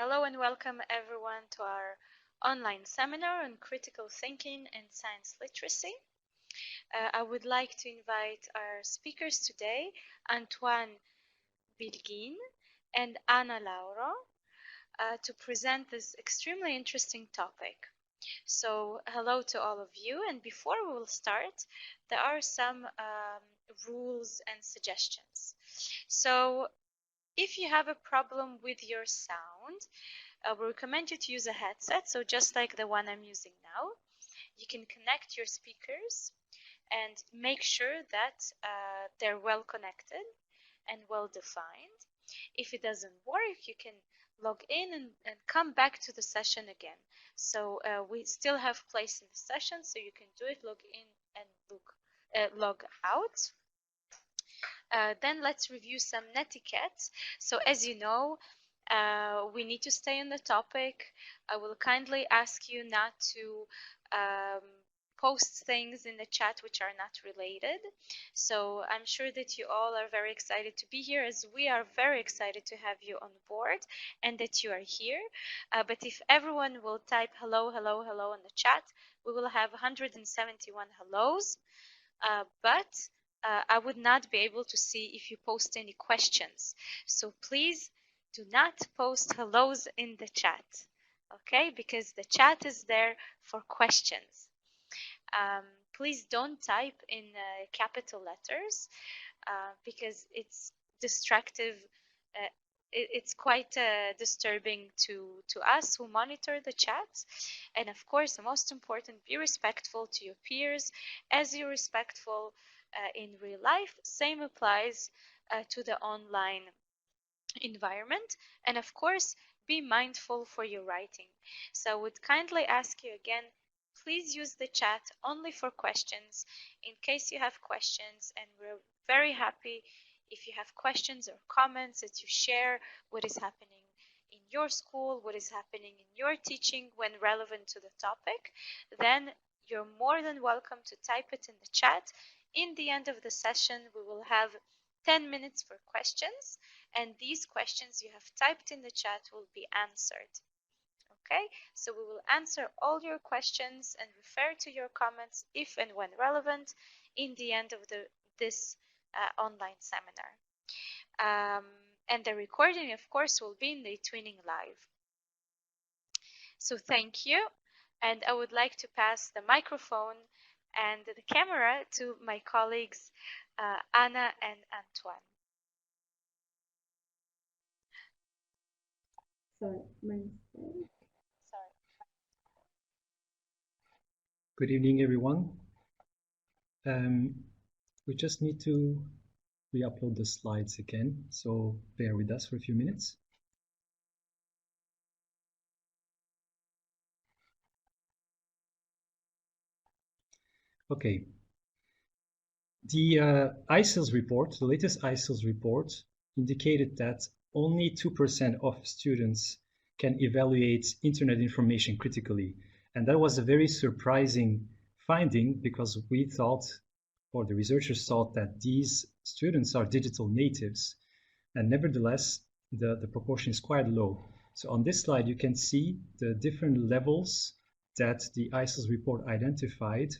Hello and welcome everyone to our online seminar on critical thinking and science literacy. I would like to invite our speakers today, Antoine Bilguin and Anna Lauro, to present this extremely interesting topic. So hello to all of you, and before we will start, there are some rules and suggestions. So if you have a problem with your sound, we recommend you to use a headset, so just like the one I'm using now. You can connect your speakers and make sure that they're well connected and well defined. If it doesn't work, you can log in and come back to the session again. So we still have place in the session, so you can do it, log in and log out. Then let's review some netiquette. So as you know, we need to stay on the topic. I will kindly ask you not to post things in the chat which are not related. So I'm sure that you all are very excited to be here, as we are very excited to have you on board and that you are here. But if everyone will type hello, hello, hello in the chat, we will have 171 hellos. But I would not be able to see if you post any questions. So please do not post hellos in the chat, okay? Because the chat is there for questions. Please don't type in capital letters because it's distractive. It's quite disturbing to us who monitor the chat. And of course, the most important, be respectful to your peers as you're respectful in real life. Same applies to the online environment. And of course, be mindful for your writing. So I would kindly ask you again, please use the chat only for questions in case you have questions, and we're very happy if you have questions or comments that you share what is happening in your school, what is happening in your teaching when relevant to the topic. Then you're more than welcome to type it in the chat. In the end of the session, we will have 10 minutes for questions, and these questions you have typed in the chat will be answered. Okay, so we will answer all your questions and refer to your comments if and when relevant in the end of this online seminar. And the recording, of course, will be in the eTwinning Live. So thank you, and I would like to pass the microphone and the camera to my colleagues Anna and Antoine. Good evening, everyone. We just need to re-upload the slides again, so bear with us for a few minutes. Okay. The ICELS report, the latest ICELS report, indicated that only 2% of students can evaluate internet information critically. And that was a very surprising finding, because we thought, or the researchers thought, that these students are digital natives. And nevertheless, the proportion is quite low. So on this slide, you can see the different levels that the ICELS report identified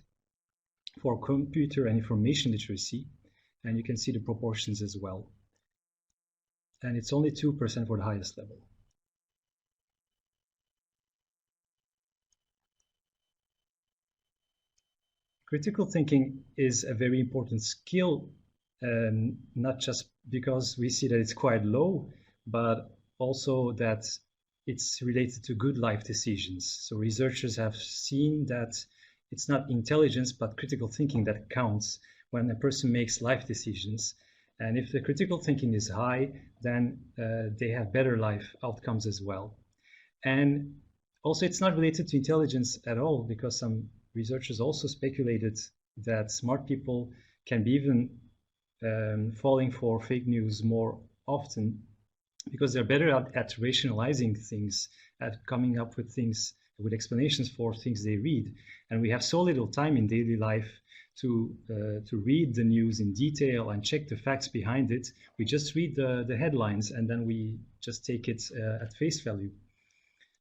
for computer and information literacy. And you can see the proportions as well. And it's only 2% for the highest level. Critical thinking is a very important skill, not just because we see that it's quite low, but also that it's related to good life decisions. So researchers have seen that it's not intelligence, but critical thinking that counts when a person makes life decisions. And if the critical thinking is high, then they have better life outcomes as well. And also, it's not related to intelligence at all, because some researchers also speculated that smart people can be even falling for fake news more often, because they're better at rationalizing things, at coming up with things, with explanations for things they read. And we have so little time in daily life to read the news in detail and check the facts behind it. We just read the headlines, and then we just take it at face value.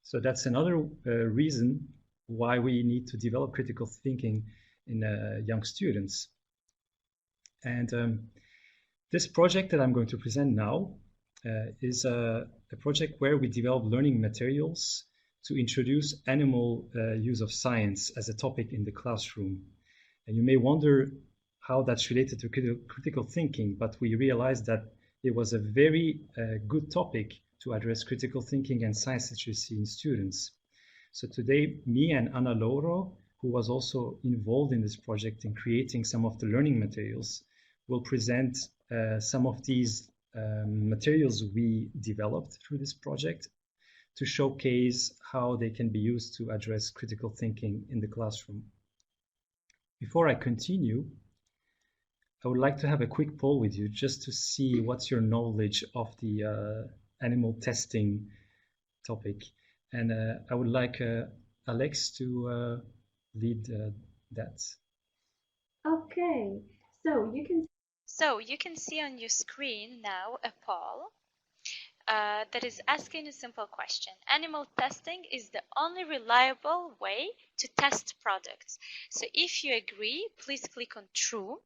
So that's another reason why we need to develop critical thinking in young students. And this project that I'm going to present now is a project where we develop learning materials to introduce animal use of science as a topic in the classroom. And you may wonder how that's related to critical thinking, but we realized that it was a very good topic to address critical thinking and science literacy in students. So today, me and Ana Loro, who was also involved in this project in creating some of the learning materials, will present some of these materials we developed through this project to showcase how they can be used to address critical thinking in the classroom. Before I continue, I would like to have a quick poll with you just to see what's your knowledge of the animal testing topic. And I would like Alex to lead that. Okay, So you can see on your screen now a poll that is asking a simple question. Animal testing is the only reliable way to test products. So if you agree, please click on true.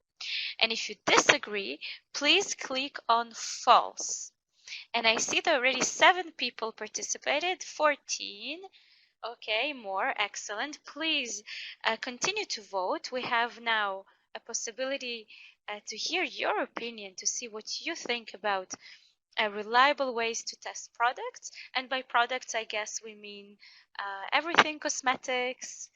And if you disagree, please click on false. And I see that already 7 people participated, 14. Okay, more, excellent. Please continue to vote. We have now a possibility to hear your opinion, to see what you think about reliable ways to test products. And by products, I guess we mean everything cosmetics,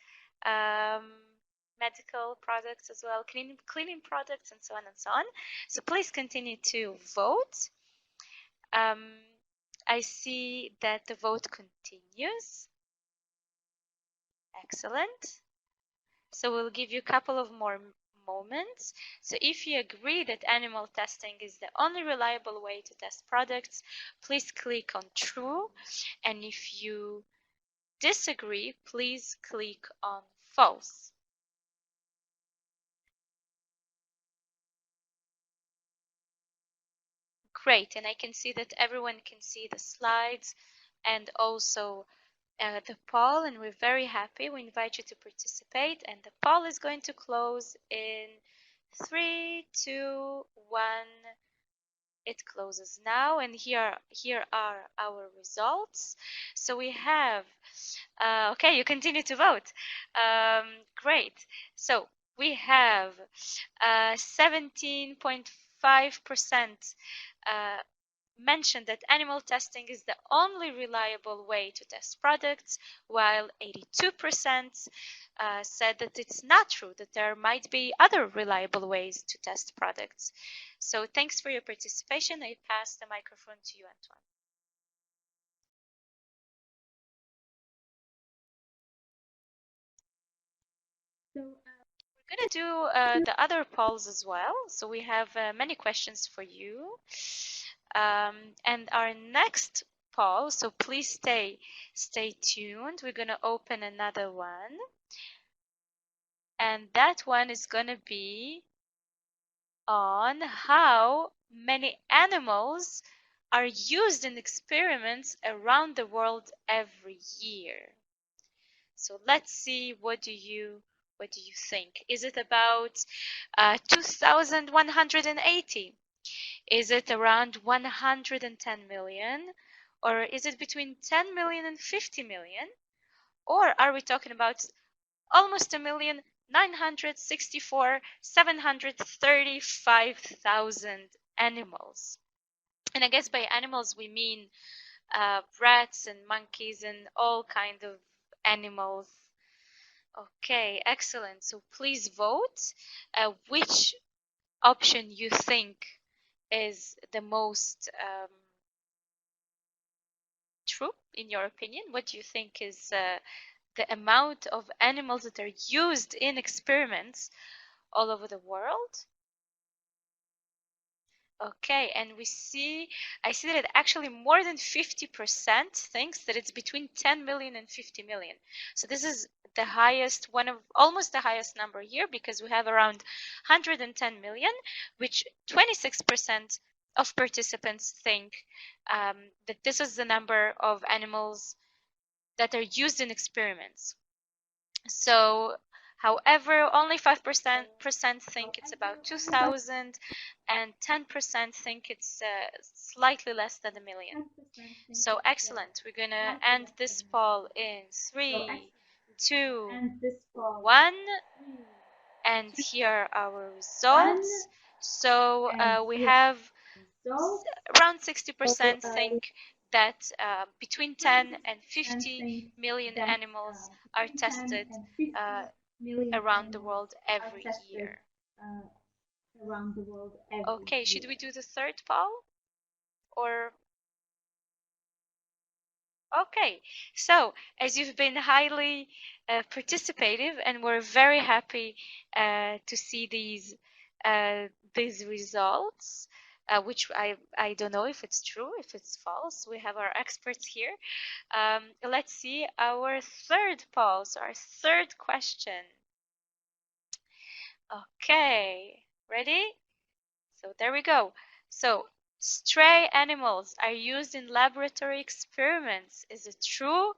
medical products as well, cleaning products, and so on and so on. So please continue to vote. I see that the vote continues. Excellent. So we'll give you a couple of more moments. So if you agree that animal testing is the only reliable way to test products, please click on true. And if you disagree, please click on false. Great, and I can see that everyone can see the slides and also the poll, and we're very happy. We invite you to participate, and the poll is going to close in 3, 2, 1. It closes now, and here are our results. So we have, okay, you continue to vote. Great. So we have 17.5% mentioned that animal testing is the only reliable way to test products, while 82% said that it's not true, that there might be other reliable ways to test products. So thanks for your participation. I pass the microphone to you, Antoine. We're going to do the other polls as well. So we have many questions for you. And our next poll, so please stay tuned. We're going to open another one. And that one is going to be on how many animals are used in experiments around the world every year. So let's see, what do you think? Is it about 2,180? Is it around 110 million? Or is it between 10 million and 50 million? Or are we talking about almost 1,964,735,000 animals? And I guess by animals we mean rats and monkeys and all kind of animals. Okay, excellent. So please vote which option you think is the most true in your opinion. What do you think is the amount of animals that are used in experiments all over the world? Okay, and I see that actually more than 50% thinks that it's between 10 million and 50 million. So this is the highest, one of almost the highest number here, because we have around 110 million, which 26% of participants think that this is the number of animals that are used in experiments. So, however, only 5% think it's about 2,000, and 10% think it's slightly less than a million. So excellent. We're gonna end this poll in 3, 2, 1, and here are our results. So we have around 60% think that between 10 and 50 million animals are tested around the world every year. Okay, should we do the third poll? Or okay, so as you've been highly participative, and we're very happy to see these results, which I don't know if it's true, if it's false. We have our experts here. Let's see our third poll, so our third question. Okay, ready? So there we go. So stray animals are used in laboratory experiments. Is it true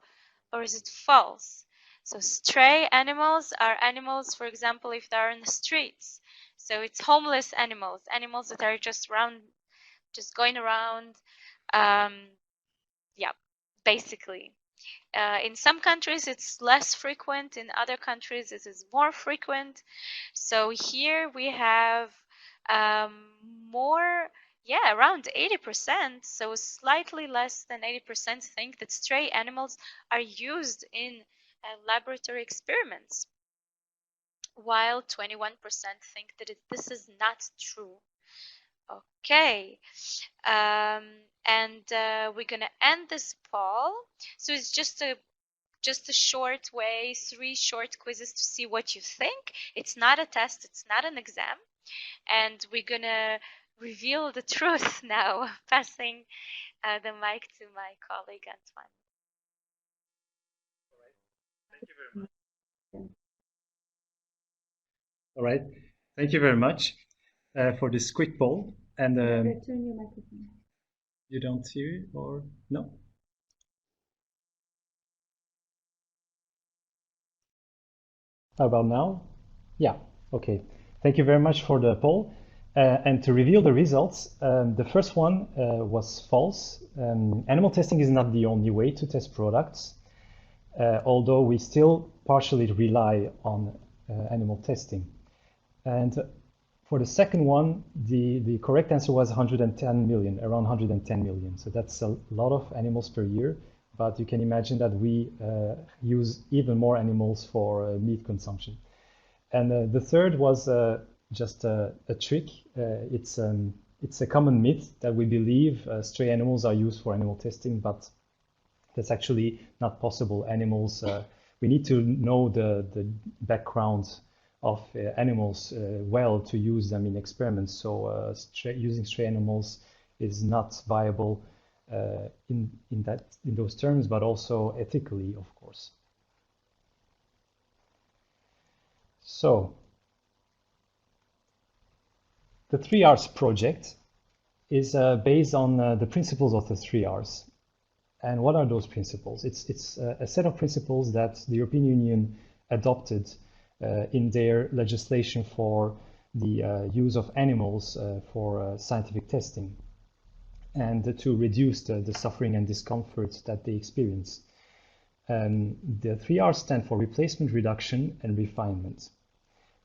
or is it false? So stray animals are animals, for example, if they're in the streets. So it's homeless animals, animals that are just going around. Yeah, basically. In some countries, it's less frequent. In other countries, this is more frequent. So here we have more, yeah, around 80%. So slightly less than 80% think that stray animals are used in laboratory experiments, while 21% think that this is not true. Okay, and we're gonna end this poll. So it's just a short way, 3 short quizzes to see what you think. It's not a test, it's not an exam. And we're gonna reveal the truth now, passing the mic to my colleague Antoine. All right. Thank you very much for this quick poll. And Turn your microphone. you don't hear it or no? How about now? Yeah. Okay. Thank you very much for the poll. And to reveal the results, the first one was false. Animal testing is not the only way to test products, although we still partially rely on animal testing. And for the second one, the correct answer was 110 million, around 110 million. So that's a lot of animals per year, but you can imagine that we use even more animals for meat consumption. And the third was just a trick. It's a common myth that we believe stray animals are used for animal testing, but that's actually not possible. Animals, we need to know the background of animals well to use them in experiments. So using stray animals is not viable in those terms, but also ethically, of course. So the 3Rs project is based on the principles of the 3Rs. And what are those principles? It's a set of principles that the European Union adopted in their legislation for the use of animals for scientific testing, and to reduce the suffering and discomfort that they experience. The 3Rs stand for replacement, reduction, and refinement.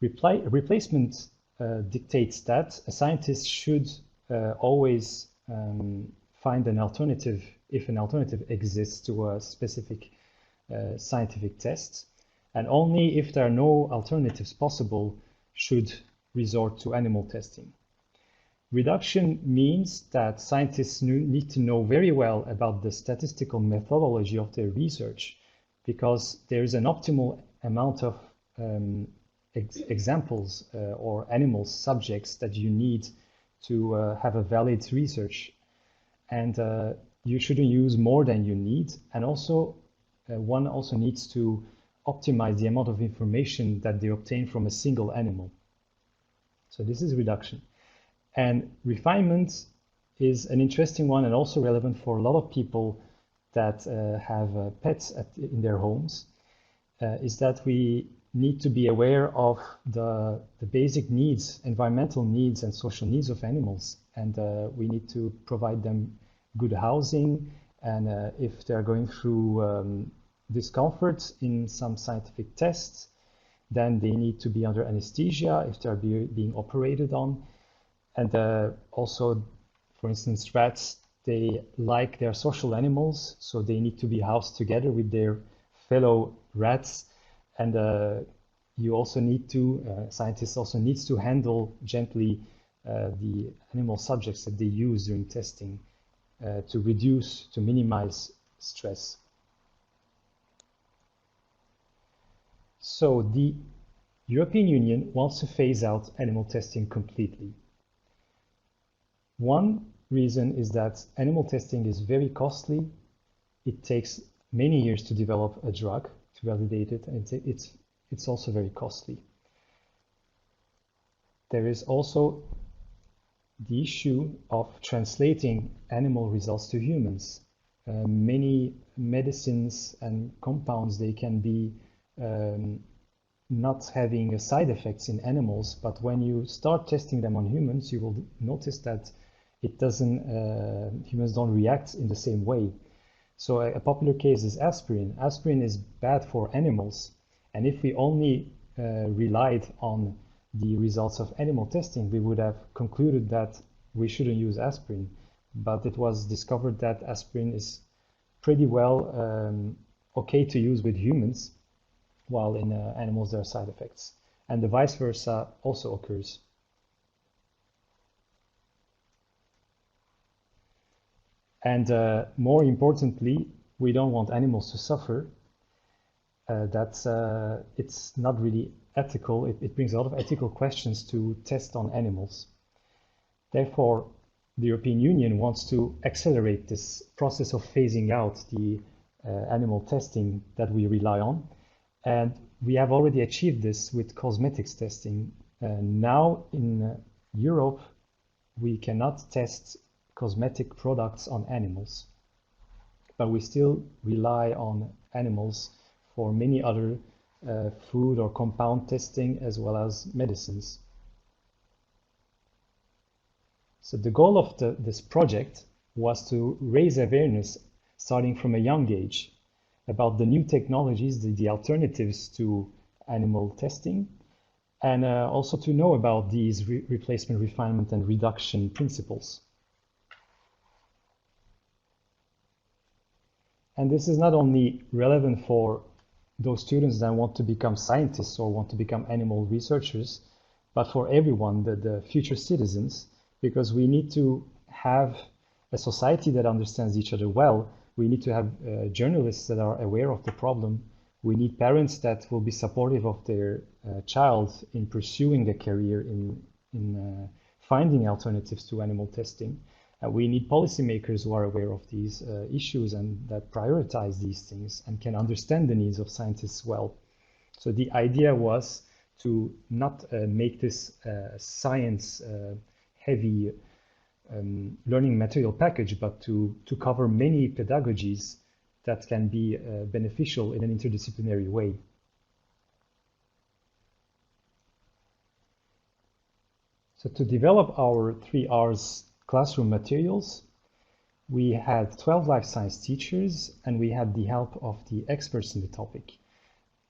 Replacement dictates that a scientist should always find an alternative, if an alternative exists to a specific scientific test, and only if there are no alternatives possible should resort to animal testing. Reduction means that scientists need to know very well about the statistical methodology of their research, because there is an optimal amount of examples or animal subjects that you need to have a valid research. And you shouldn't use more than you need. And also, one also needs to optimize the amount of information that they obtain from a single animal. So this is reduction. And refinement is an interesting one and also relevant for a lot of people that have pets in their homes is that we need to be aware of the basic needs, environmental needs and social needs of animals. And we need to provide them good housing. And if they're going through discomfort in some scientific tests, then they need to be under anesthesia if they're being operated on. And also, for instance, rats, they like their social animals, so they need to be housed together with their fellow rats. And you also need to, scientists also needs to handle gently the animal subjects that they use during testing to minimize stress. So the European Union wants to phase out animal testing completely. One reason is that animal testing is very costly. It takes many years to develop a drug, to validate it, and it's also very costly. There is also the issue of translating animal results to humans. Many medicines and compounds, they can be not having side effects in animals, but when you start testing them on humans, you will notice that humans don't react in the same way. So a popular case is aspirin. Aspirin is bad for animals, and if we only relied on the results of animal testing, we would have concluded that we shouldn't use aspirin. But it was discovered that aspirin is pretty well okay to use with humans, while in animals there are side effects. And the vice versa also occurs. And more importantly, we don't want animals to suffer. It's not really ethical. It brings a lot of ethical questions to test on animals. Therefore, the European Union wants to accelerate this process of phasing out the animal testing that we rely on. And we have already achieved this with cosmetics testing. Now in Europe, we cannot test cosmetic products on animals, but we still rely on animals for many other food or compound testing as well as medicines. So the goal of this project was to raise awareness starting from a young age about the new technologies, the alternatives to animal testing, and also to know about these replacement, refinement, and reduction principles. And this is not only relevant for those students that want to become scientists or want to become animal researchers, but for everyone, the future citizens, because we need to have a society that understands each other well. We need to have journalists that are aware of the problem. We need parents that will be supportive of their child in pursuing a career in finding alternatives to animal testing. We need policymakers who are aware of these issues and that prioritize these things and can understand the needs of scientists well. So the idea was to not make this science heavy learning material package, but to cover many pedagogies that can be beneficial in an interdisciplinary way. So to develop our 3Rs classroom materials, we had 12 life science teachers and we had the help of the experts in the topic.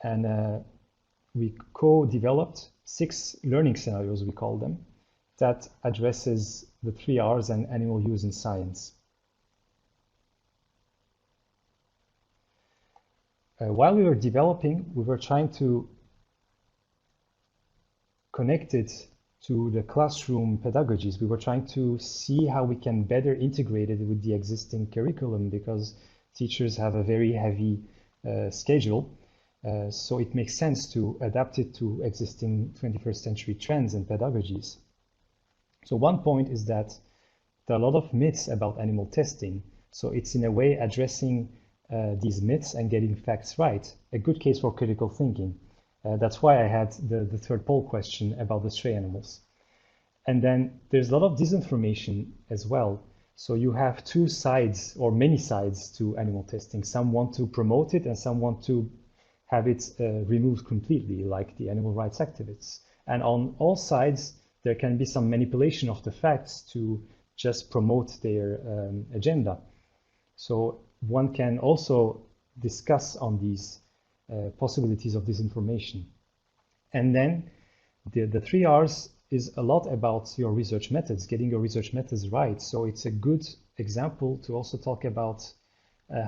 And we co-developed 6 learning scenarios, we call them, that addresses the 3Rs and animal use in science. While we were developing, we were trying to connect it to the classroom pedagogies. We were trying to see how we can better integrate it with the existing curriculum, because teachers have a very heavy schedule. So it makes sense to adapt it to existing 21st century trends and pedagogies. So one point is that there are a lot of myths about animal testing. So it's in a way addressing these myths and getting facts right. A good case for critical thinking. That's why I had the third poll question about the stray animals. And then there's a lot of disinformation as well. So you have two sides or many sides to animal testing. Some want to promote it and some want to have it removed completely, like the animal rights activists. And on all sides, there can be some manipulation of the facts to just promote their agenda. So one can also discuss on these possibilities of disinformation. And then the 3 Rs is a lot about your research methods, getting your research methods right. So it's a good example to also talk about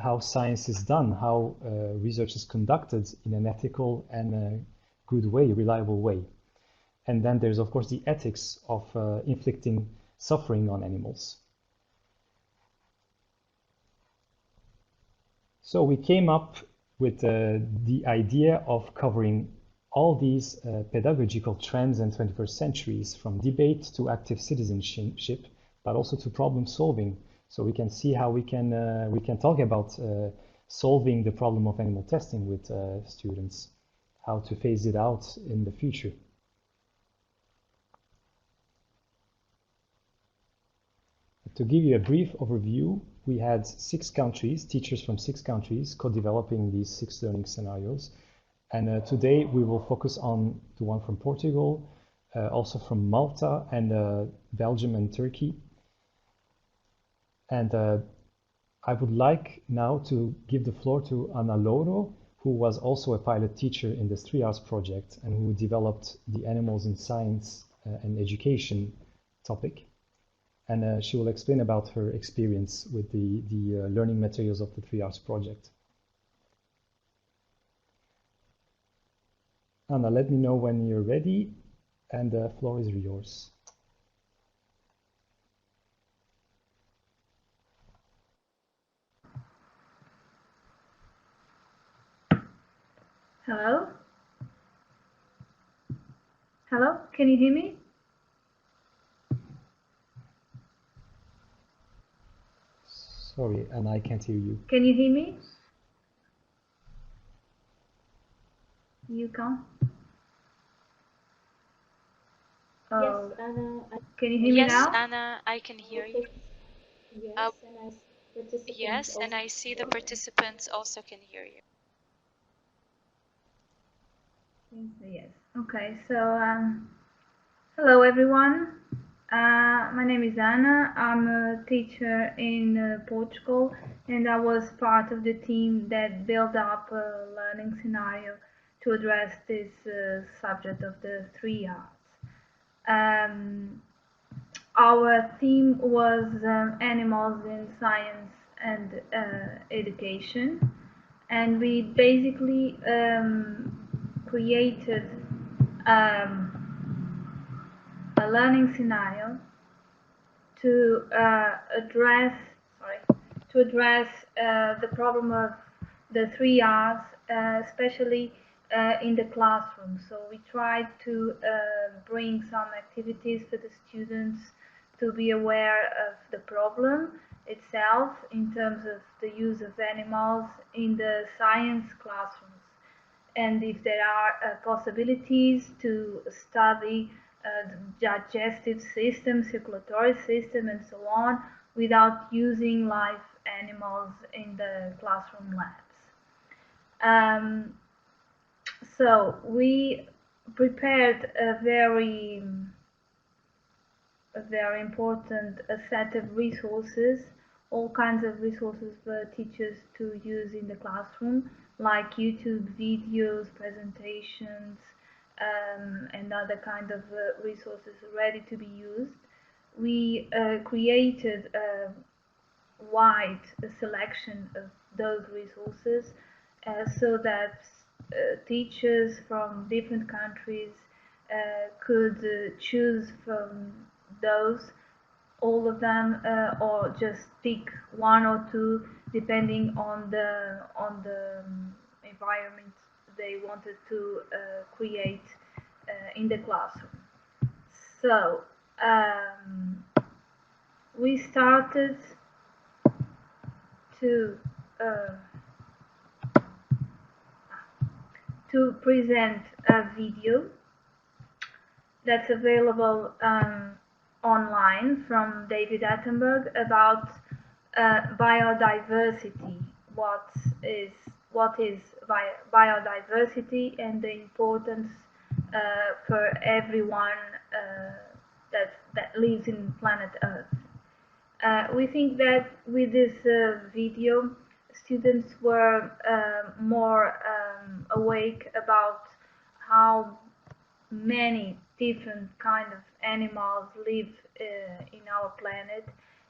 how science is done, how research is conducted in an ethical and a good way, reliable way. And then there's, of course, the ethics of inflicting suffering on animals. So we came up with the idea of covering all these pedagogical trends in 21st centuries, from debate to active citizenship, but also to problem solving. So we can see how we can talk about solving the problem of animal testing with students, how to phase it out in the future. To give you a brief overview, we had 6 countries, teachers from 6 countries, co-developing these 6 learning scenarios. And today we will focus on the one from Portugal, also from Malta and Belgium and Turkey. And I would like now to give the floor to Ana Loro, who was also a pilot teacher in this 3Rs project and who developed the animals in science and education topic. And she will explain about her experience with the learning materials of the 3Rs project. Anna, let me know when you're ready, and the floor is yours. Hello? Hello? Can you hear me? Sorry, Anna, I can't hear you. Can you hear me? You can't? Oh. Yes, Anna. Can you hear me now? Yes, Anna, I can hear you. Yes, and I see the participants also can hear you. Yes. Okay, so hello everyone. My name is Anna. I'm a teacher in Portugal, and I was part of the team that built up a learning scenario to address this subject of the 3Rs. Our theme was animals in science and education, and we basically created um, a learning scenario to address the problem of the 3Rs, especially in the classroom. So we tried to bring some activities for the students to be aware of the problem itself in terms of the use of animals in the science classrooms, and if there are possibilities to study digestive system, circulatory system, and so on without using live animals in the classroom labs. So we prepared a very important set of resources, all kinds of resources for teachers to use in the classroom, like YouTube videos, presentations, and other kind of resources ready to be used. We created a wide selection of those resources so that teachers from different countries could choose from those, all of them, or just pick one or two depending on the environment they wanted to create in the classroom. So we started to present a video that's available online from David Attenborough about biodiversity. What is biodiversity and the importance for everyone that lives in planet Earth. We think that with this video, students were more awake about how many different kind of animals live in our planet,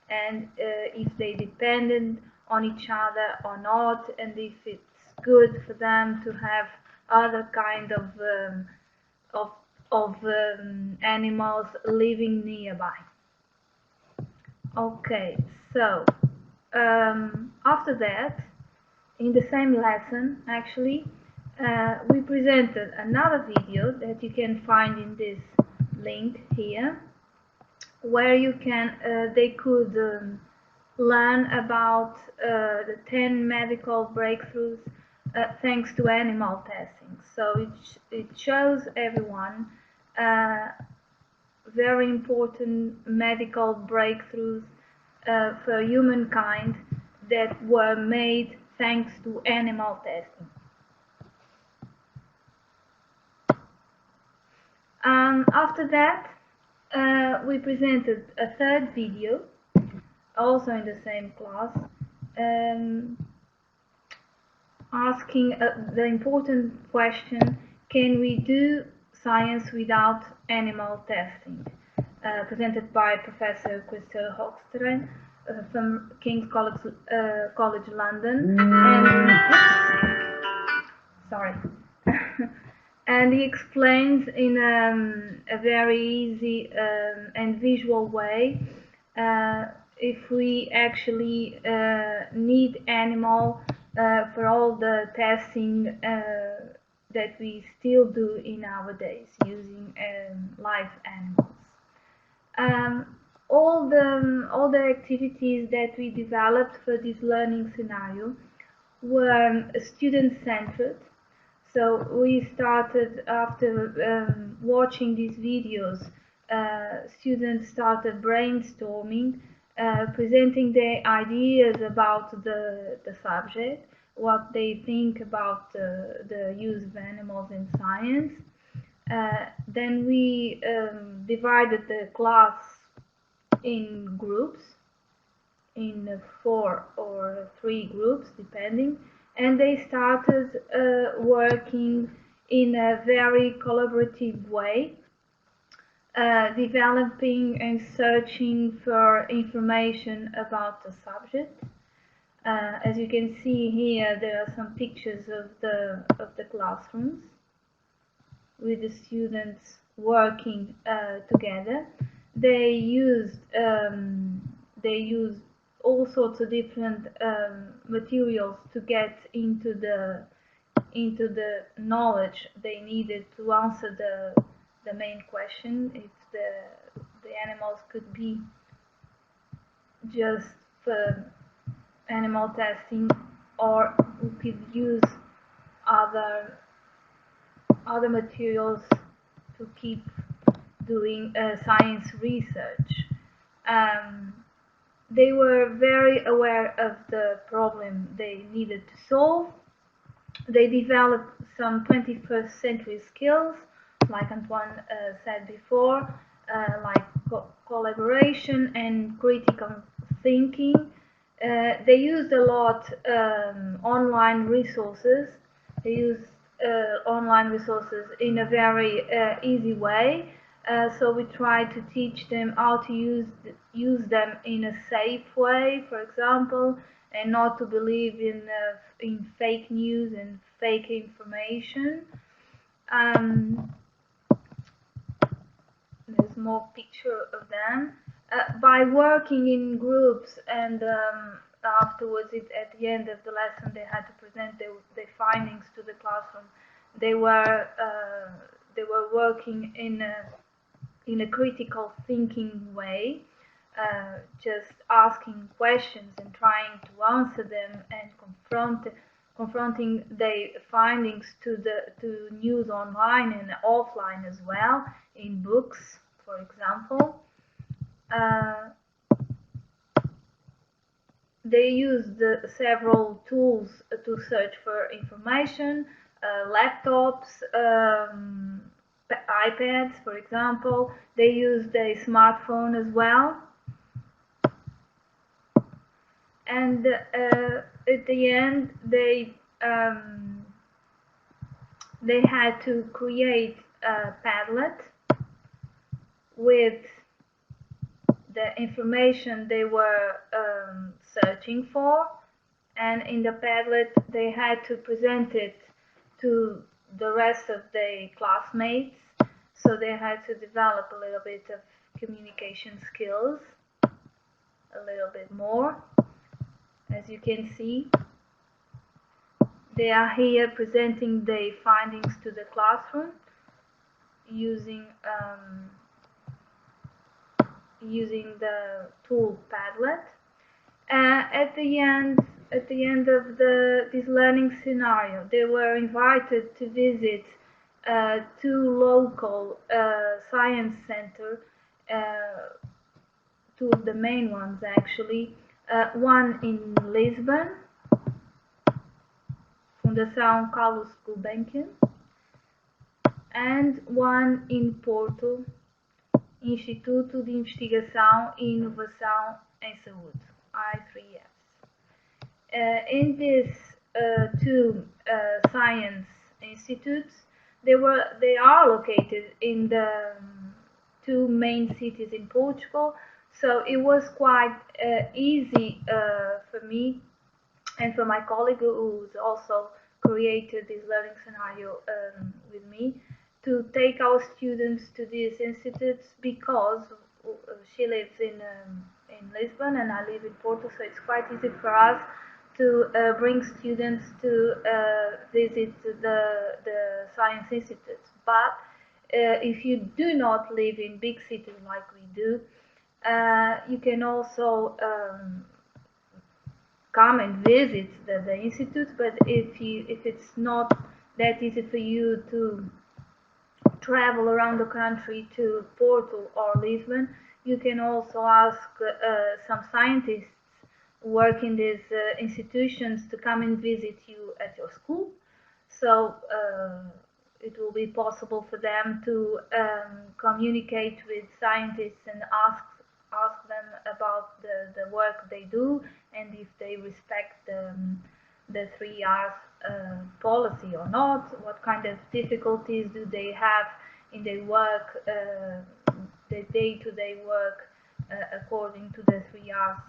and if they dependent on each other or not, and if it's good for them to have other kind of animals living nearby. Okay, so after that, in the same lesson, actually, we presented another video that you can find in this link here, where they could learn about the 10 medical breakthroughs thanks to animal testing. So it shows everyone very important medical breakthroughs for humankind that were made thanks to animal testing. After that, we presented a third video, also in the same class, asking the important question: can we do science without animal testing? Presented by Professor Christopher Hoeksteren from King's College London, and sorry. And he explains in a very easy and visual way if we actually need animal for all the testing that we still do in our days using live animals. All the activities that we developed for this learning scenario were student-centered. So we started after watching these videos. Students started brainstorming, presenting their ideas about the subject, what they think about the use of animals in science. Then we divided the class in groups, in 4 or 3 groups, depending, and they started working in a very collaborative way, developing and searching for information about the subject. As you can see here, there are some pictures of the classrooms with the students working together. They used all sorts of different materials to get into the knowledge they needed to answer the main question, if the animals could be just for animal testing, or we could use other materials to keep doing science research. They were very aware of the problem they needed to solve. They developed some 21st century skills, like Antoine said before, like collaboration and critical thinking. They used a lot online resources. They used online resources in a very easy way. So we try to teach them how to use them in a safe way, for example, and not to believe in fake news and fake information. There's more picture of them. By working in groups, and afterwards, at the end of the lesson, they had to present their findings to the classroom. They were working in a critical thinking way, just asking questions and trying to answer them, and confronting their findings to news online and offline as well, in books, for example. they used several tools to search for information, laptops, iPads, for example. They used a smartphone as well. And at the end, they had to create a Padlet with the information they were searching for, and in the Padlet they had to present it to the rest of the classmates, so they had to develop a little bit of communication skills, a little bit more. As you can see, they are here presenting the findings to the classroom using the tool Padlet. At the end of this learning scenario, they were invited to visit two local science centers, two of the main ones actually, one in Lisbon, Fundação Carlos Gulbenkian, and one in Porto, Instituto de Investigação e Inovação em Saúde, I3S. In these two science institutes, they are located in the two main cities in Portugal, so it was quite easy for me and for my colleague who's also created this learning scenario with me to take our students to these institutes, because she lives in Lisbon and I live in Porto, so it's quite easy for us to bring students to visit the science institutes. But if you do not live in big cities like we do, you can also come and visit the institute, but if it's not that easy for you to travel around the country to Porto or Lisbon, you can also ask some scientists who work in these institutions to come and visit you at your school. So it will be possible for them to communicate with scientists and ask them about the work they do and if they respect the 3 R's policy or not, what kind of difficulties do they have in their work, the day-to-day work according to the 3 R's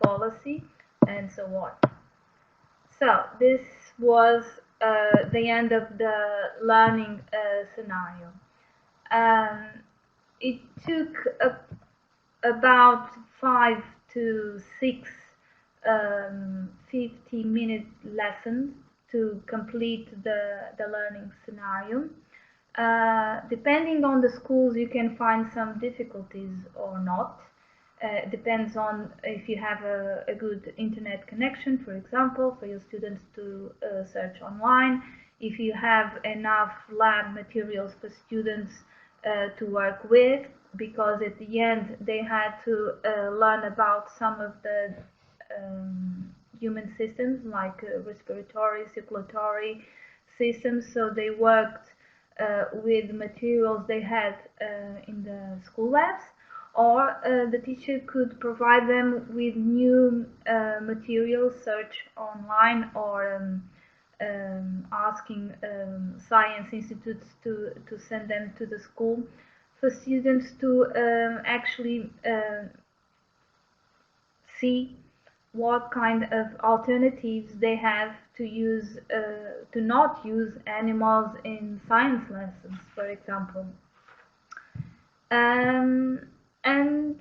policy, and so on. So this was the end of the learning scenario. It took about 5 to 6 50-minute lessons to complete the learning scenario. Depending on the schools, you can find some difficulties or not. Depends on if you have a good internet connection, for example, for your students to search online, if you have enough lab materials for students to work with, because at the end they had to learn about some of the human systems like respiratory, circulatory systems, so they worked with materials they had in the school labs, or the teacher could provide them with new materials, search online, or asking science institutes to send them to the school for students to actually see what kind of alternatives they have to use, to not use animals in science lessons, for example. And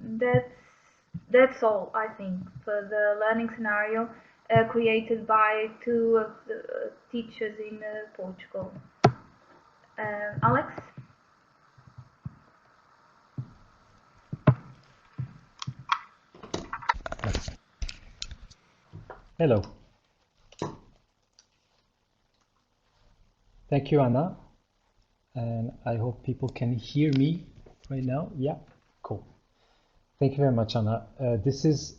that's all, I think, for the learning scenario created by two of the teachers in Portugal. Alex? Hello. Thank you, Anna. And I hope people can hear me right now. Yeah, cool. Thank you very much, Anna. This is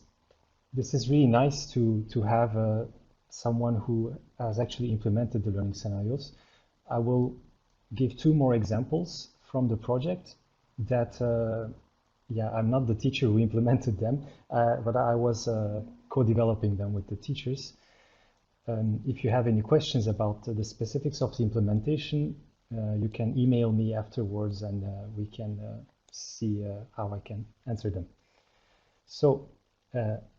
really nice to have someone who has actually implemented the learning scenarios. I will give two more examples from the project that, yeah, I'm not the teacher who implemented them, but I was co-developing them with the teachers. If you have any questions about the specifics of the implementation, you can email me afterwards and we can see how I can answer them. So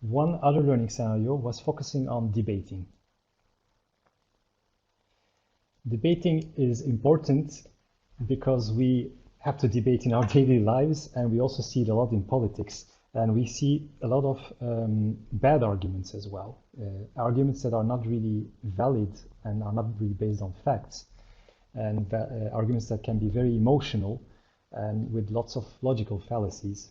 one other learning scenario was focusing on debating. Debating is important because we have to debate in our daily lives, and we also see it a lot in politics. And we see a lot of bad arguments as well, arguments that are not really valid and are not really based on facts, and arguments that can be very emotional and with lots of logical fallacies.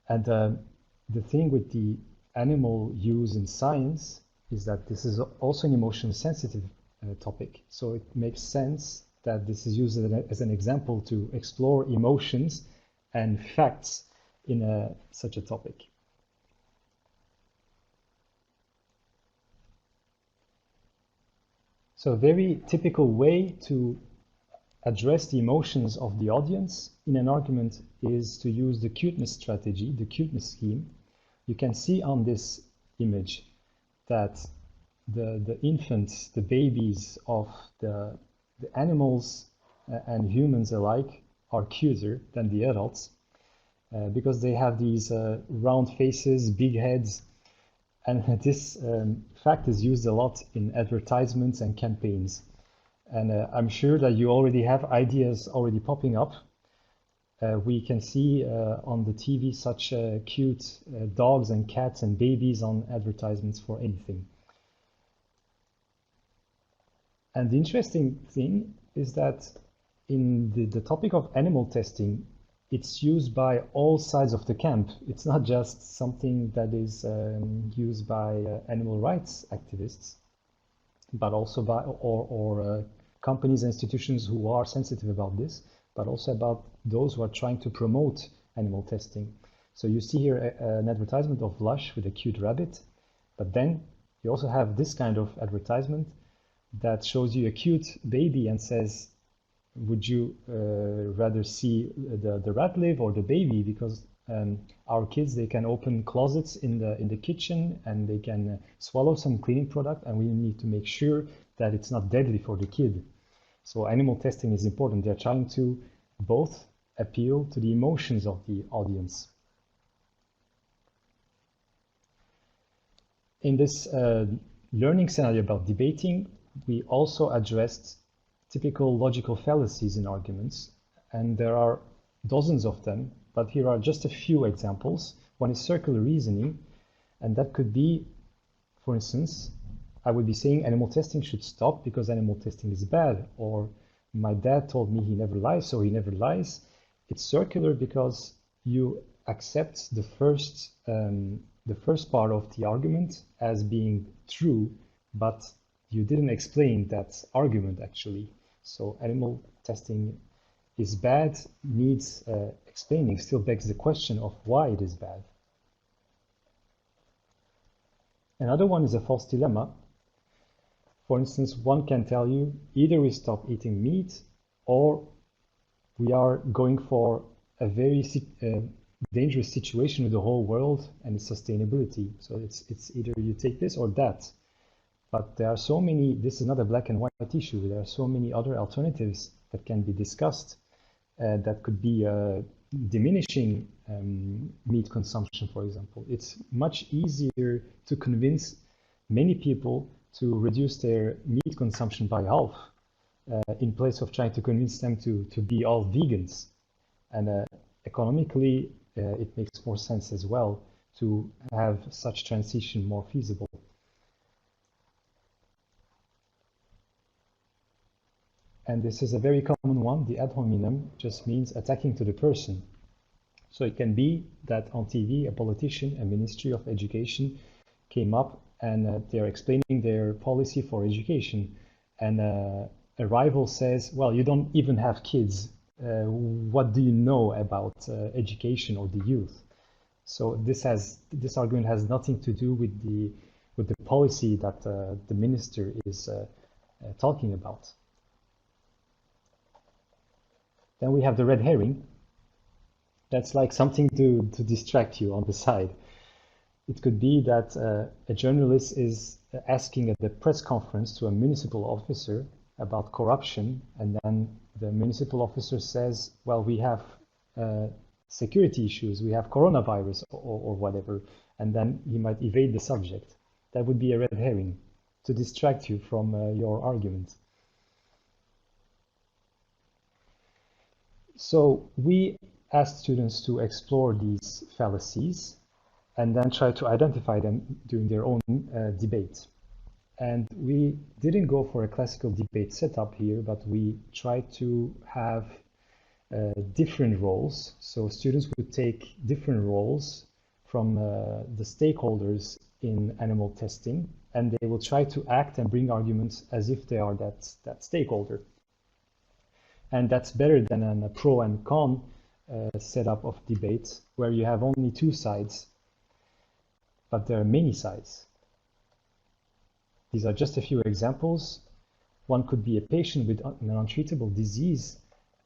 And the thing with the animal use in science is that this is also an emotionally sensitive topic. So it makes sense that this is used as an example to explore emotions and facts in such a topic. So a very typical way to address the emotions of the audience in an argument is to use the cuteness strategy, the cuteness scheme. You can see on this image that the infants, the babies of the animals and humans alike are cuter than the adults because they have these round faces, big heads, and this fact is used a lot in advertisements and campaigns. And I'm sure that you already have ideas already popping up. We can see on the TV such cute dogs and cats and babies on advertisements for anything. And the interesting thing is that in the topic of animal testing, it's used by all sides of the camp. It's not just something that is used by animal rights activists, but also by companies and institutions who are sensitive about this, but also about those who are trying to promote animal testing. So you see here an advertisement of Lush with a cute rabbit, but then you also have this kind of advertisement that shows you a cute baby and says, would you rather see the rat live or the baby? Because our kids, they can open closets in the kitchen and they can swallow some cleaning product, and we need to make sure that it's not deadly for the kid. So animal testing is important. They're trying to both appeal to the emotions of the audience. In this learning scenario about debating, we also addressed typical logical fallacies in arguments, and there are dozens of them, but here are just a few examples. One is circular reasoning, and that could be, for instance, I would be saying animal testing should stop because animal testing is bad, or my dad told me he never lies, so he never lies. It's circular because you accept the first part of the argument as being true, but you didn't explain that argument actually. So animal testing is bad, needs explaining, still begs the question of why it is bad. Another one is a false dilemma. For instance, one can tell you either we stop eating meat or we are going for a very dangerous situation with the whole world and its sustainability. So it's either you take this or that. But there are so many, this is not a black and white issue, there are so many other alternatives that can be discussed that could be diminishing meat consumption, for example. It's much easier to convince many people to reduce their meat consumption by half in place of trying to convince them to be all vegans. And economically, it makes more sense as well to have such transition more feasible. And this is a very common one. The ad hominem just means attacking to the person. So it can be that on TV, a politician, a Ministry of Education came up and they're explaining their policy for education. And a rival says, well, you don't even have kids. What do you know about education or the youth? So this argument has nothing to do with the policy that the minister is talking about. Then we have the red herring. That's like something to distract you on the side. It could be that a journalist is asking at the press conference to a municipal officer about corruption, and then the municipal officer says, well, we have security issues, we have coronavirus or whatever, and then he might evade the subject. That would be a red herring to distract you from your argument. So we asked students to explore these fallacies and then try to identify them during their own debate. And we didn't go for a classical debate setup here, but we tried to have different roles. So students would take different roles from the stakeholders in animal testing, and they will try to act and bring arguments as if they are that stakeholder. And that's better than a pro and con setup of debate where you have only two sides, but there are many sides. These are just a few examples. One could be a patient with an untreatable disease,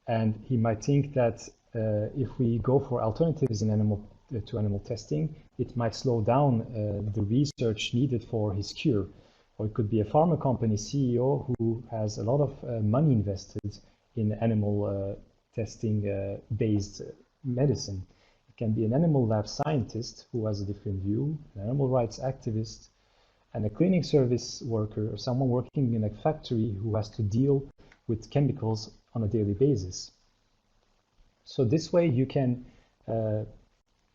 and he might think that if we go for alternatives in to animal testing, it might slow down the research needed for his cure. Or it could be a pharma company CEO who has a lot of money invested in animal testing based medicine. It can be an animal lab scientist who has a different view, an animal rights activist, and a cleaning service worker, or someone working in a factory who has to deal with chemicals on a daily basis. So this way you can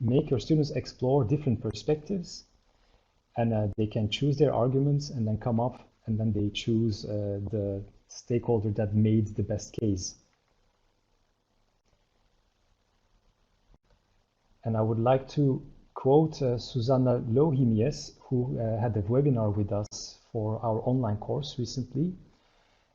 make your students explore different perspectives, and they can choose their arguments and then come up, and then they choose the stakeholder that made the best case. And I would like to quote Susanna Lohimies, who had a webinar with us for our online course recently.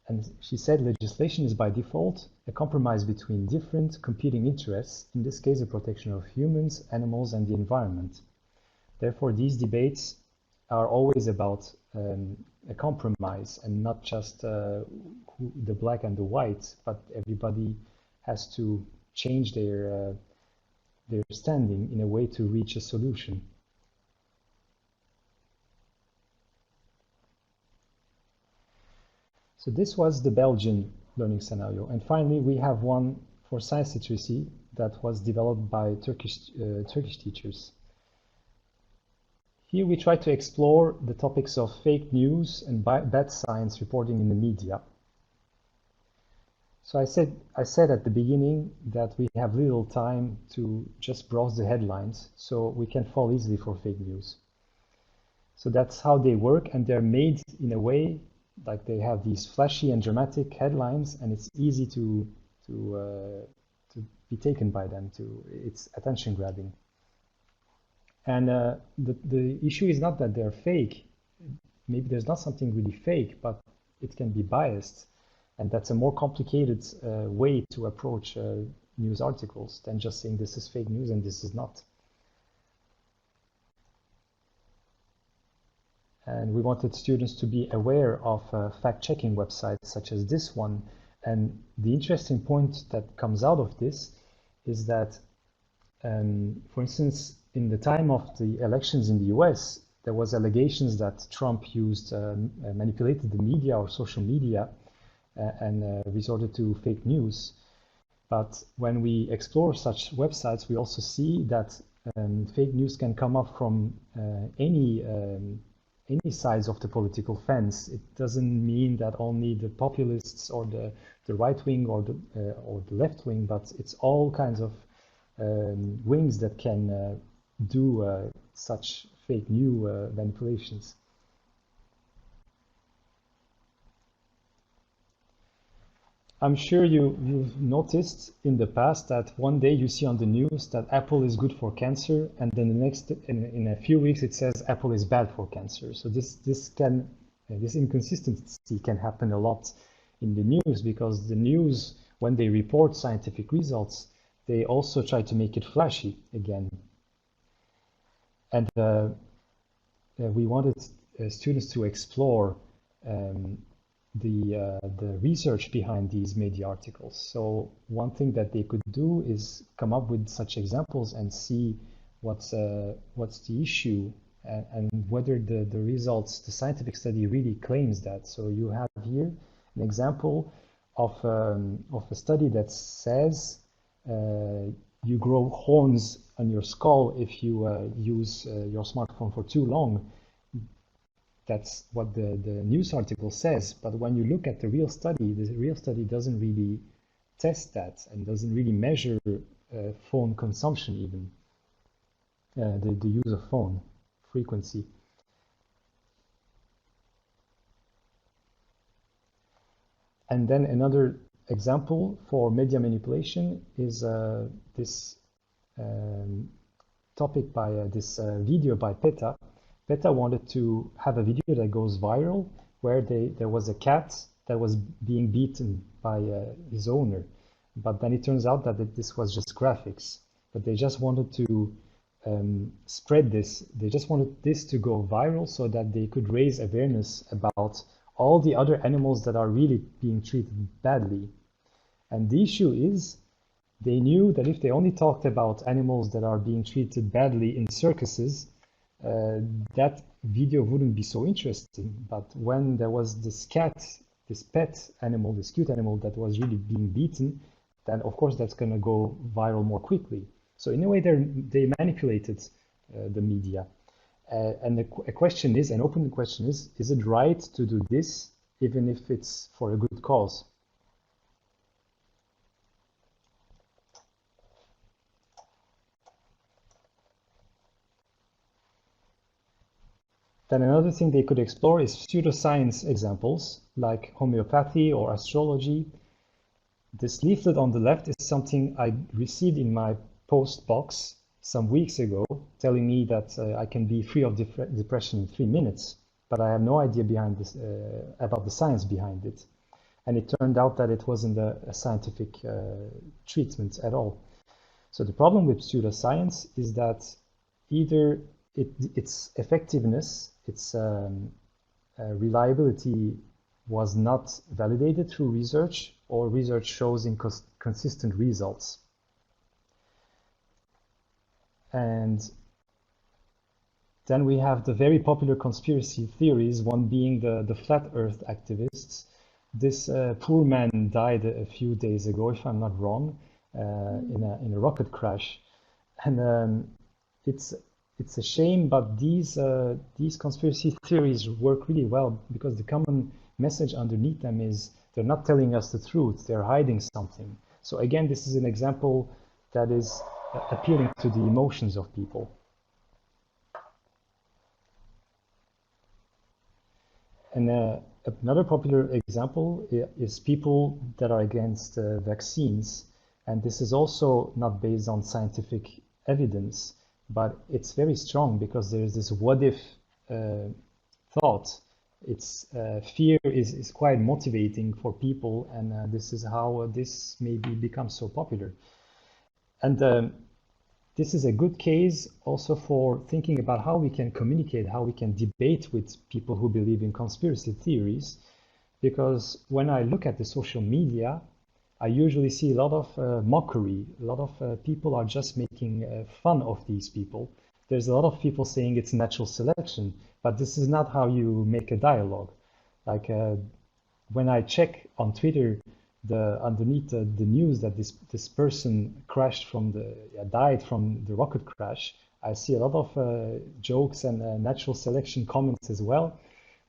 And she said legislation is by default a compromise between different competing interests, in this case the protection of humans, animals, and the environment. Therefore, these debates are always about a compromise and not just the black and the white, but everybody has to change their standing in a way to reach a solution. So this was the Belgian learning scenario. And finally, we have one for science literacy that was developed by Turkish teachers. Here we try to explore the topics of fake news and bad science reporting in the media. So I said at the beginning that we have little time to just browse the headlines, so we can fall easily for fake news. So that's how they work, and they're made in a way like they have these flashy and dramatic headlines, and it's easy to be taken by them. It's attention grabbing. And the issue is not that they're fake. Maybe there's not something really fake, but it can be biased. And that's a more complicated way to approach news articles than just saying this is fake news and this is not. And we wanted students to be aware of fact-checking websites such as this one. And the interesting point that comes out of this is that, for instance, in the time of the elections in the US, there was allegations that Trump manipulated the media or social media and resorted to fake news. But when we explore such websites, we also see that fake news can come up from any sides of the political fence. It doesn't mean that only the populists or the right wing or the left wing, but it's all kinds of wings that can do such fake news manipulations. I'm sure you've noticed in the past that one day you see on the news that Apple is good for cancer, and then in a few weeks it says Apple is bad for cancer. So this inconsistency can happen a lot in the news, because the news, when they report scientific results, they also try to make it flashy again. And we wanted students to explore the research behind these media articles. So one thing that they could do is come up with such examples and see what's the issue and whether the results, the scientific study really claims that. So you have here an example of a study that says you grow horns on your skull if you use your smartphone for too long. That's what the news article says. But when you look at the real study doesn't really test that and doesn't really measure phone consumption even, the use of phone frequency. And then another example for media manipulation is this topic by this video by PETA. PETA wanted to have a video that goes viral where there was a cat that was being beaten by his owner. But then it turns out that this was just graphics. But they just wanted to spread this. They just wanted this to go viral so that they could raise awareness about all the other animals that are really being treated badly. And the issue is they knew that if they only talked about animals that are being treated badly in circuses, that video wouldn't be so interesting. But when there was this cat, this pet animal, this cute animal that was really being beaten, then of course that's going to go viral more quickly. So in a way, they manipulated the media. And a question is, an open question is it right to do this even if it's for a good cause? Then another thing they could explore is pseudoscience examples like homeopathy or astrology. This leaflet on the left is something I received in my post box some weeks ago, telling me that I can be free of depression in 3 minutes, but I have no idea behind this, about the science behind it. And it turned out that it wasn't a scientific treatment at all. So the problem with pseudoscience is that either its effectiveness, its reliability was not validated through research, or research shows inconsistent results. And then we have the very popular conspiracy theories, one being the flat earth activists. This poor man died a few days ago, if I'm not wrong, in a rocket crash. And it's a shame, but these conspiracy theories work really well because the common message underneath them is they're not telling us the truth, they're hiding something. So again, this is an example that is appealing to the emotions of people. And another popular example is people that are against vaccines. And this is also not based on scientific evidence, but it's very strong because there's this what if thought. It's fear is quite motivating for people, and this is how this maybe becomes so popular. And this is a good case also for thinking about how we can communicate, how we can debate with people who believe in conspiracy theories. Because when I look at the social media, I usually see a lot of mockery. A lot of people are just making fun of these people. There's a lot of people saying it's natural selection, but this is not how you make a dialogue. Like when I check on Twitter, underneath the news that this person died from the rocket crash, I see a lot of jokes and natural selection comments as well.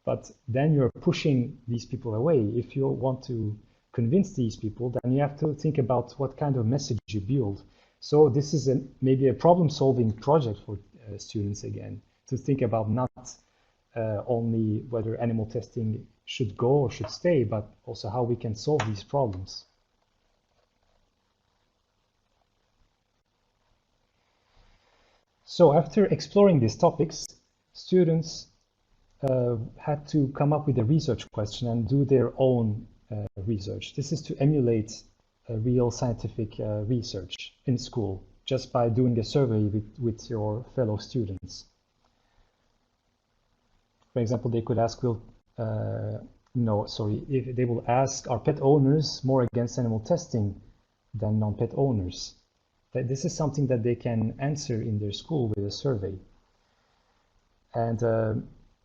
But then you're pushing these people away. If you want to convince these people, then you have to think about what kind of message you build. So this is maybe a problem-solving project for students again, to think about not only whether animal testing should go or should stay, but also how we can solve these problems. So after exploring these topics, students had to come up with a research question and do their own research. This is to emulate real scientific research in school. just by doing a survey with your fellow students. For example, they could ask, if they will ask, are pet owners more against animal testing than non-pet owners? This is something that they can answer in their school with a survey. And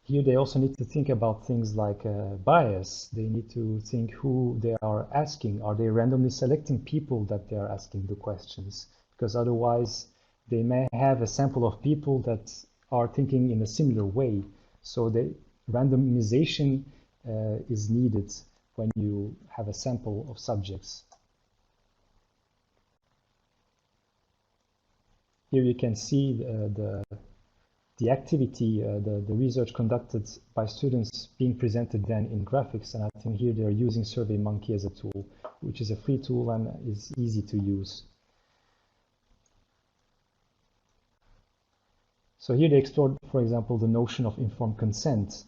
here they also need to think about things like bias. They need to think who they are asking. Are they randomly selecting people that they are asking the questions? Because otherwise they may have a sample of people that are thinking in a similar way. So the randomization is needed when you have a sample of subjects. Here you can see the activity, the research conducted by students being presented then in graphics. And I think here they're using SurveyMonkey as a tool, which is a free tool and is easy to use. So here they explored, for example, the notion of informed consent,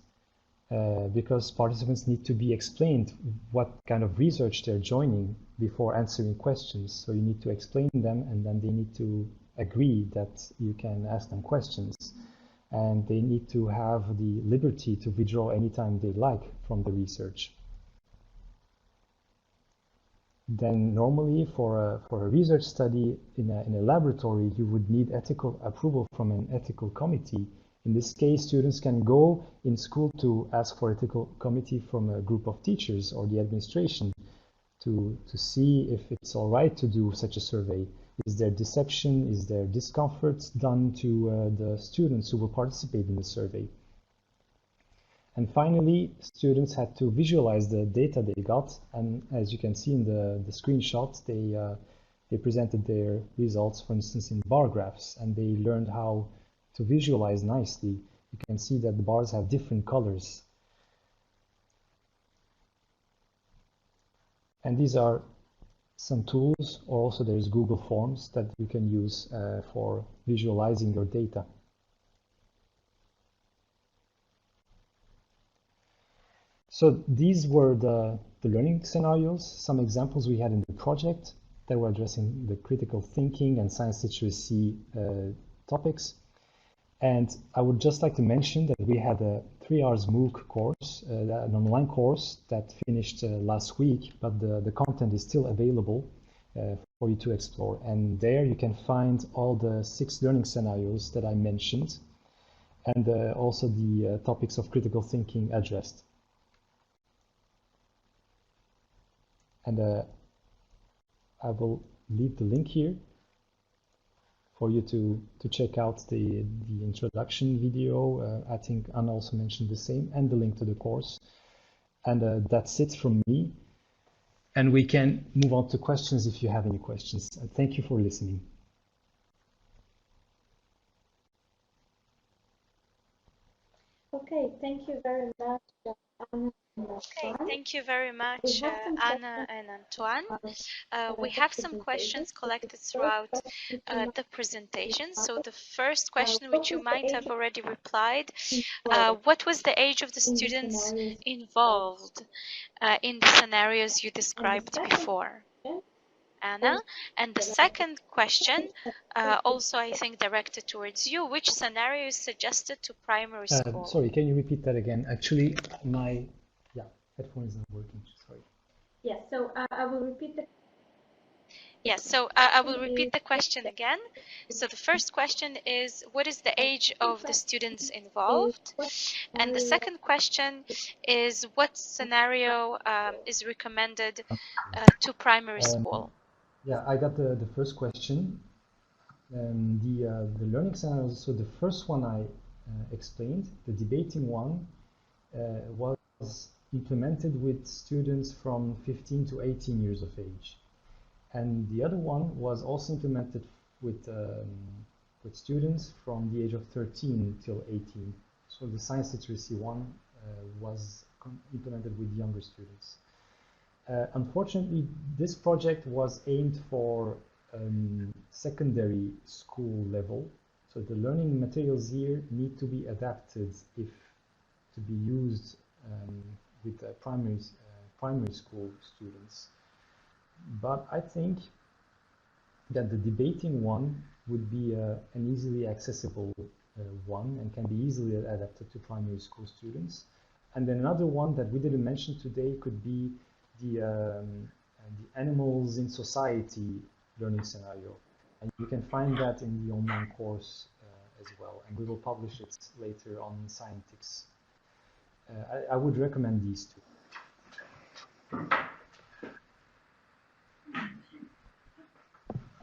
because participants need to be explained what kind of research they're joining before answering questions. So you need to explain them, and then they need to agree that you can ask them questions. And they need to have the liberty to withdraw anytime they like from the research. Then normally for a research study in a laboratory, you would need ethical approval from an ethical committee. In this case, students can go in school to ask for ethical committee from a group of teachers or the administration to see if it's all right to do such a survey. Is there deception? Is there discomfort done to the students who will participate in the survey? And finally, students had to visualize the data they got. And as you can see in the screenshot, they presented their results, for instance, in bar graphs, and they learned how to visualize nicely. You can see that the bars have different colors. And these are some tools, or also there's Google Forms that you can use for visualizing your data. So these were the learning scenarios, some examples we had in the project that were addressing the critical thinking and science literacy topics. And I would just like to mention that we had a 3 hours MOOC course, an online course that finished last week, but the content is still available for you to explore. And there you can find all the 6 learning scenarios that I mentioned, and also the topics of critical thinking addressed. And I will leave the link here for you to check out the introduction video. I think Anna also mentioned the same, and the link to the course. And that's it from me. And we can move on to questions if you have any questions. And thank you for listening. Okay, thank you very much, Anna. Okay, thank you very much, Anna and Antoine. We have some questions collected throughout the presentation. So the first question, which you might have already replied, what was the age of the students involved in the scenarios you described before? Anna. And the second question, also I think directed towards you, which scenario is suggested to primary school? Sorry, can you repeat that again? Actually, my headphone is not working. Sorry. Yes, so I will repeat the. Yes, so I will repeat the question again. So the first question is, what is the age of the students involved? And the second question is, what scenario is recommended to primary school? Yeah, I got the first question. The learning scenarios, so the first one I explained, the debating one, was implemented with students from 15 to 18 years of age. And the other one was also implemented with students from the age of 13 till 18. So the science literacy one was implemented with younger students. Unfortunately, this project was aimed for secondary school level. So the learning materials here need to be adapted if to be used with primary school students. But I think that the debating one would be an easily accessible one and can be easily adapted to primary school students. And then another one that we didn't mention today could be the animals in society learning scenario. And you can find that in the online course as well. And we will publish it later on Scientix. I would recommend these two.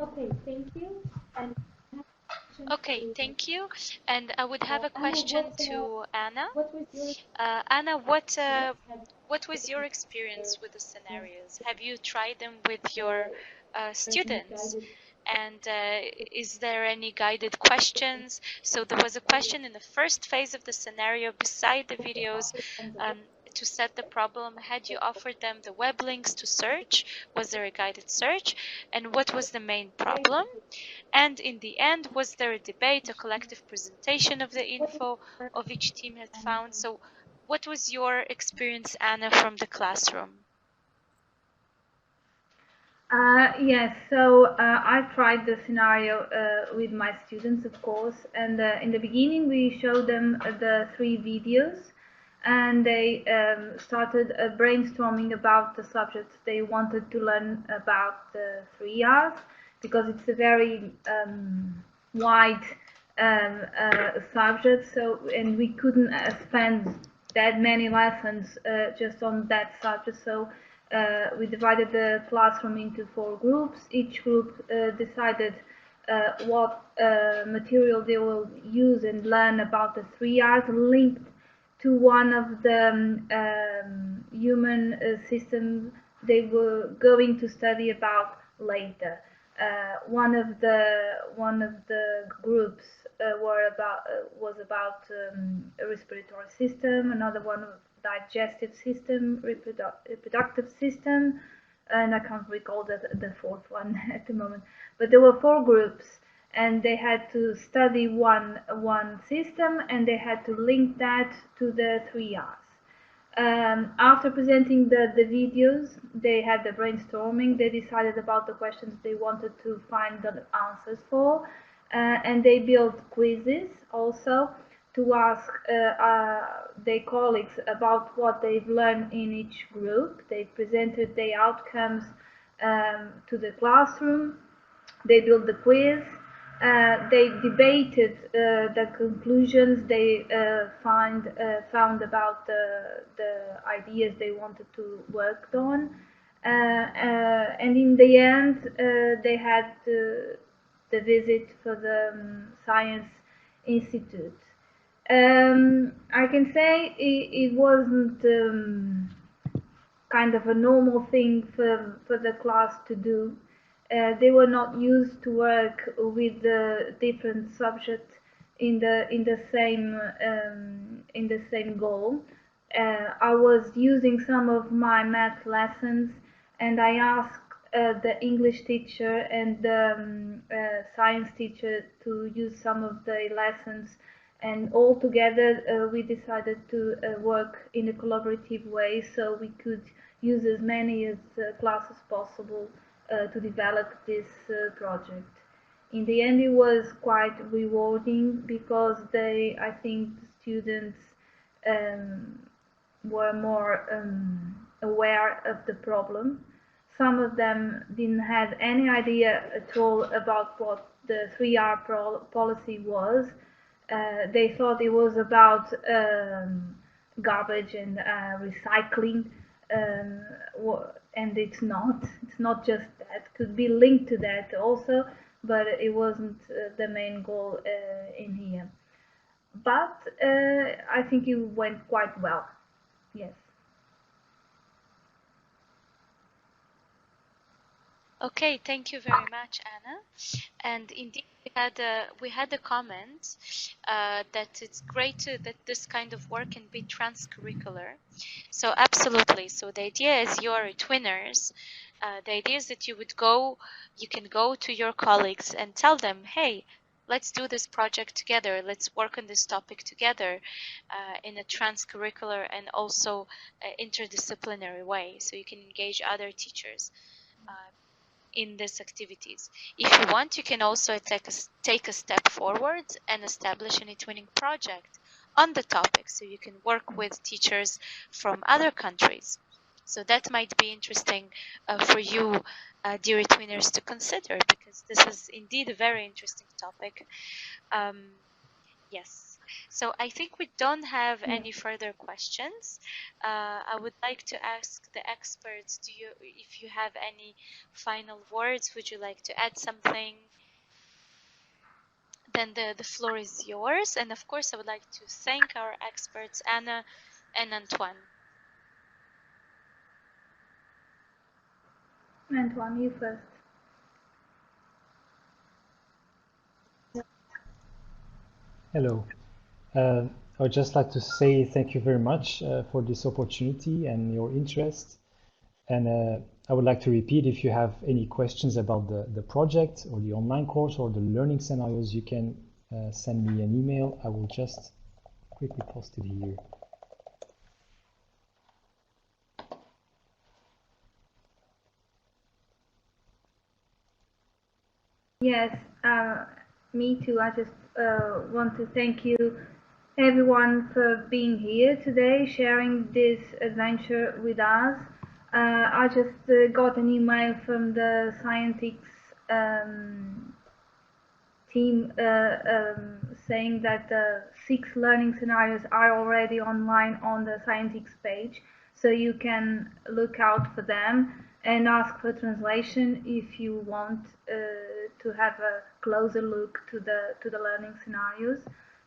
Okay, thank you. And Okay, thank you. And I would have a question to Anna. what was your Anna, what was your experience with the scenarios? Have you tried them with your students? And is there any guided questions? So there was a question in the first phase of the scenario beside the videos to set the problem. Had you offered them the web links to search? Was there a guided search? And what was the main problem? And in the end, was there a debate, a collective presentation of the info of each team had found? So what was your experience, Anna, from the classroom? Yes, so I tried the scenario with my students, of course, and in the beginning we showed them the 3 videos, and they started brainstorming about the subjects they wanted to learn about the 3 R's, because it's a very wide subject, so, and we couldn't spend that many lessons just on that subject, so we divided the classroom into 4 groups. Each group decided what material they will use and learn about the 3 R's linked to one of the human systems they were going to study about later. One of the groups was about a respiratory system, another one digestive system, reproductive system, and I can't recall the fourth one at the moment. But there were 4 groups, and they had to study one system, and they had to link that to the 3 R's. After presenting the videos, they had the brainstorming. They decided about the questions they wanted to find the answers for, and they built quizzes also to ask their colleagues about what they've learned in each group. They presented their outcomes to the classroom. They built the quiz. They debated the conclusions they found about the ideas they wanted to work on, and in the end, they had the visit for the Science Institute. I can say it wasn't kind of a normal thing for the class to do. They were not used to work with the different subjects in the same goal. I was using some of my math lessons, and I asked the English teacher and the science teacher to use some of the lessons, and all together we decided to work in a collaborative way, so we could use as many as class as possible to develop this project. In the end, it was quite rewarding because I think the students um, were more aware of the problem. Some of them didn't have any idea at all about what the 3R policy was. They thought it was about garbage and recycling, and it's not. It's not just that. Could be linked to that also, but it wasn't the main goal in here. But I think it went quite well. Yes. Okay, thank you very much, Anna. And indeed, we had a comment that it's great that this kind of work can be transcurricular. So absolutely. So the idea is you are twinners. The idea is that you can go to your colleagues and tell them, hey, let's do this project together. Let's work on this topic together in a transcurricular and also interdisciplinary way. So you can engage other teachers. in these activities. If you want, you can also take a step forward and establish an eTwinning project on the topic, so you can work with teachers from other countries. So that might be interesting for you, dear eTwinners, to consider, because this is indeed a very interesting topic. Yes. So I think we don't have any further questions. I would like to ask the experts, if you have any final words, would you like to add something? Then the floor is yours. And of course, I would like to thank our experts, Anna and Antoine. Antoine, you first. Hello. I would just like to say thank you very much for this opportunity and your interest. And I would like to repeat, if you have any questions about the project or the online course or the learning scenarios, you can send me an email. I will just quickly post it here. Yes, me too. I just want to thank you, everyone, for being here today, sharing this adventure with us. I just got an email from the Scientix team saying that the 6 learning scenarios are already online on the Scientix page, so you can look out for them and ask for translation if you want to have a closer look to the learning scenarios.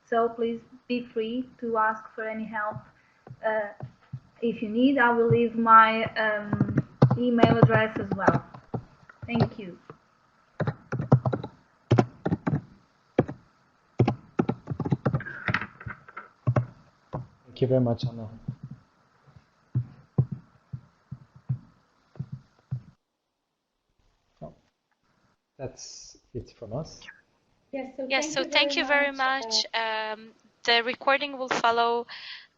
So please be free to ask for any help if you need. I will leave my email address as well. Thank you. Thank you very much, Anna. Oh, that's it from us. Yes, So thank you very much. The recording will follow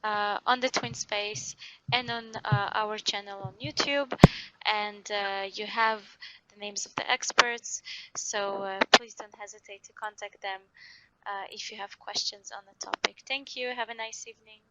on the TwinSpace and on our channel on YouTube, and you have the names of the experts, so please don't hesitate to contact them if you have questions on the topic. Thank you. Have a nice evening.